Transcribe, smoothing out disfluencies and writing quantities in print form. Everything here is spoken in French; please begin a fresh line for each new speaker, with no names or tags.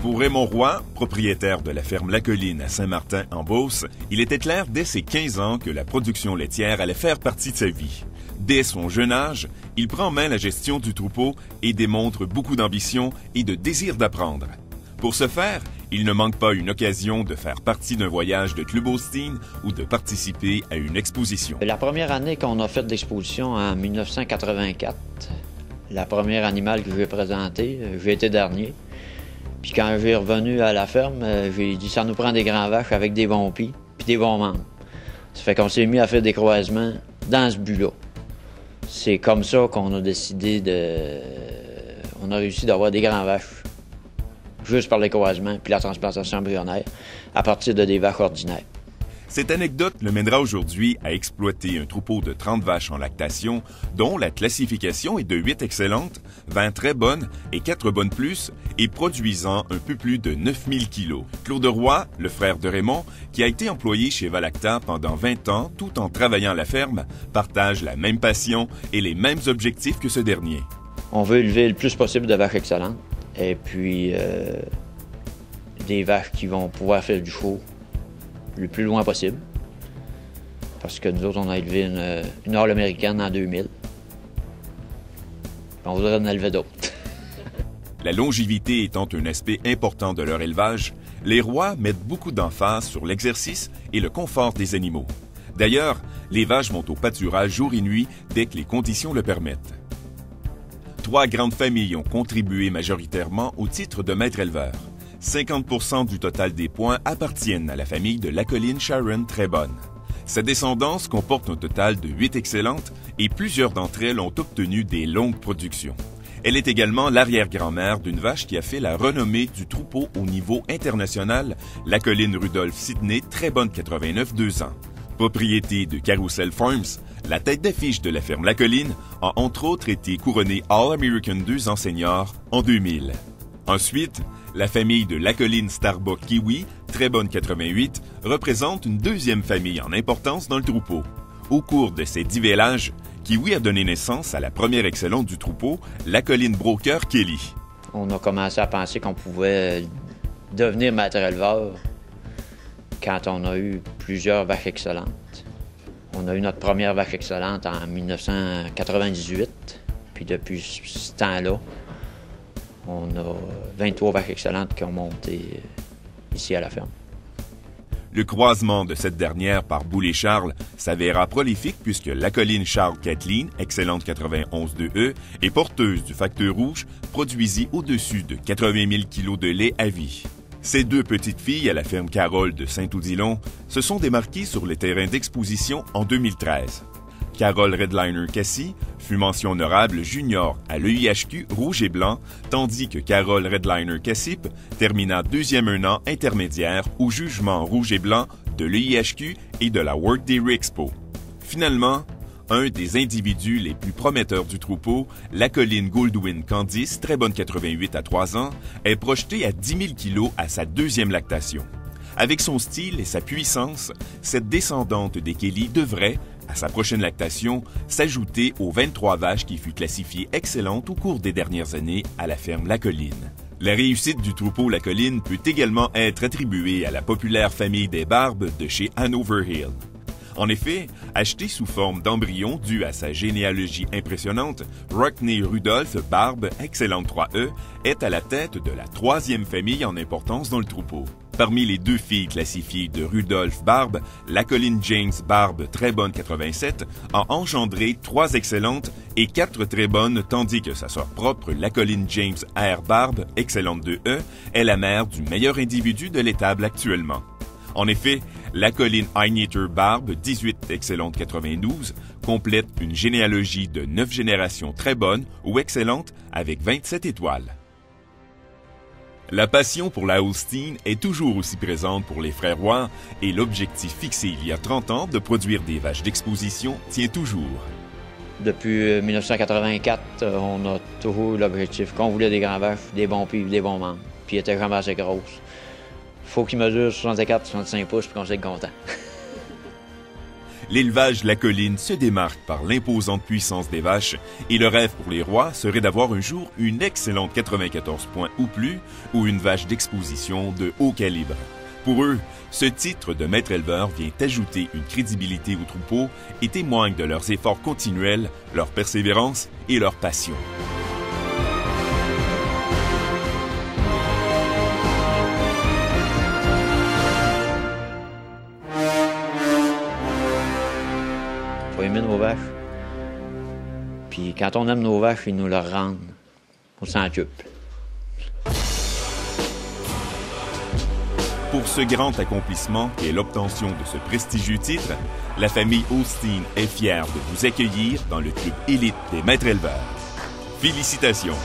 Pour Raymond Roy, propriétaire de la ferme La Colline à Saint-Martin en Beauce, il était clair dès ses 15 ans que la production laitière allait faire partie de sa vie. Dès son jeune âge, il prend en main la gestion du troupeau et démontre beaucoup d'ambition et de désir d'apprendre. Pour ce faire, il ne manque pas une occasion de faire partie d'un voyage de Club Austin ou de participer à une exposition.
La première année qu'on a fait l'exposition en 1984, la première animale que j'ai présentée, j'ai été dernier. Puis quand j'ai revenu à la ferme, j'ai dit ça nous prend des grands vaches avec des bons pieds puis des bons membres. Ça fait qu'on s'est mis à faire des croisements dans ce but-là. C'est comme ça qu'on a décidé de... On a réussi d'avoir des grands vaches, juste par les croisements puis la transplantation embryonnaire, à partir de des vaches ordinaires.
Cette anecdote le mènera aujourd'hui à exploiter un troupeau de 30 vaches en lactation, dont la classification est de 8 excellentes, 20 très bonnes et 4 bonnes plus, et produisant un peu plus de 9000 kilos. Claude Roy, le frère de Raymond, qui a été employé chez Valacta pendant 20 ans tout en travaillant à la ferme, partage la même passion et les mêmes objectifs que ce dernier.
On veut élever le plus possible de vaches excellentes, et puis des vaches qui vont pouvoir faire du show le plus loin possible. Parce que nous autres, on a élevé une All américaine en 2000. On voudrait en élever d'autres.
La longévité étant un aspect important de leur élevage, les Rois mettent beaucoup d'emphase sur l'exercice et le confort des animaux. D'ailleurs, les vaches vont au pâturage jour et nuit dès que les conditions le permettent. 3 grandes familles ont contribué majoritairement au titre de maître éleveur. 50% du total des points appartiennent à la famille de La Colline Sharon très bonne. Sa descendance comporte un total de 8 excellentes et plusieurs d'entre elles ont obtenu des longues productions. Elle est également l'arrière-grand-mère d'une vache qui a fait la renommée du troupeau au niveau international, La Colline Rudolph Sidney très bonne 89 2 ans. Propriété de Carousel Farms, la tête d'affiche de la ferme La Colline a entre autres été couronnée All-American 2 ans senior en 2000. Ensuite, la famille de La Colline Starbuck Kiwi, très bonne 88, représente une deuxième famille en importance dans le troupeau. Au cours de ces 10 vélages, Kiwi a donné naissance à la première excellente du troupeau, La Colline Broker Kelly.
On a commencé à penser qu'on pouvait devenir maître éleveur quand on a eu plusieurs vaches excellentes. On a eu notre première vache excellente en 1998, puis depuis ce temps-là, on a 23 vaches excellentes qui ont monté ici à la ferme.
Le croisement de cette dernière par Boulet Charles s'avéra prolifique puisque La Colline Charles Kathleen, excellente 91 2E, et porteuse du facteur rouge, produisit au-dessus de 80 000 kilos de lait à vie. Ces 2 petites filles à la ferme Carole de Saint-Oudilon se sont démarquées sur les terrains d'exposition en 2013. Carole Redliner Cassie fut mention honorable junior à l'EIHQ Rouge et Blanc, tandis que Carole Redliner Cassip termina 2e un an intermédiaire au jugement Rouge et Blanc de l'EIHQ et de la Workday Expo. Finalement, un des individus les plus prometteurs du troupeau, La Colline Goldwyn Candice, très bonne 88 à 3 ans, est projetée à 10 000 kilos à sa 2e lactation. Avec son style et sa puissance, cette descendante des Kelly devrait, à sa prochaine lactation, s'ajouter aux 23 vaches qui fut classifiée excellente au cours des dernières années à la ferme La Colline. La réussite du troupeau La Colline peut également être attribuée à la populaire famille des Barbes de chez Hanover Hill. En effet, acheté sous forme d'embryon dû à sa généalogie impressionnante, Rockney Rudolph Barbe, excellente 3E, est à la tête de la 3e famille en importance dans le troupeau. Parmi les 2 filles classifiées de Rudolph Barbe, La Colline James Barbe, très bonne 87, a engendré 3 excellentes et 4 très bonnes, tandis que sa sœur propre, La Colline James R. Barbe, excellente 2E, est la mère du meilleur individu de l'étable actuellement. En effet, La Colline Eigneter Barbe, 18 excellente 92, complète une généalogie de 9 générations très bonnes ou excellentes avec 27 étoiles. La passion pour la Holstein est toujours aussi présente pour les frères Roy et l'objectif fixé il y a 30 ans de produire des vaches d'exposition tient toujours.
Depuis 1984, on a toujours eu l'objectif qu'on voulait des grands vaches, des bons pieds, des bons membres, puis ils étaient jamais assez grosses. Faut qu'ils mesurent 64-65 pouces pour qu'on soit content.
l'élevage La Colline se démarque par l'imposante puissance des vaches et le rêve pour les rois serait d'avoir un jour une excellente 94 points ou plus ou une vache d'exposition de haut calibre. Pour eux, ce titre de maître éleveur vient ajouter une crédibilité au troupeau et témoigne de leurs efforts continuels, leur persévérance et leur passion.
Il faut aimer nos vaches. Puis quand on aime nos vaches, ils nous le rendent. On s'en occupe.
Pour ce grand accomplissement qu'est l'obtention de ce prestigieux titre, la famille Osteen est fière de vous accueillir dans le club élite des maîtres éleveurs. Félicitations!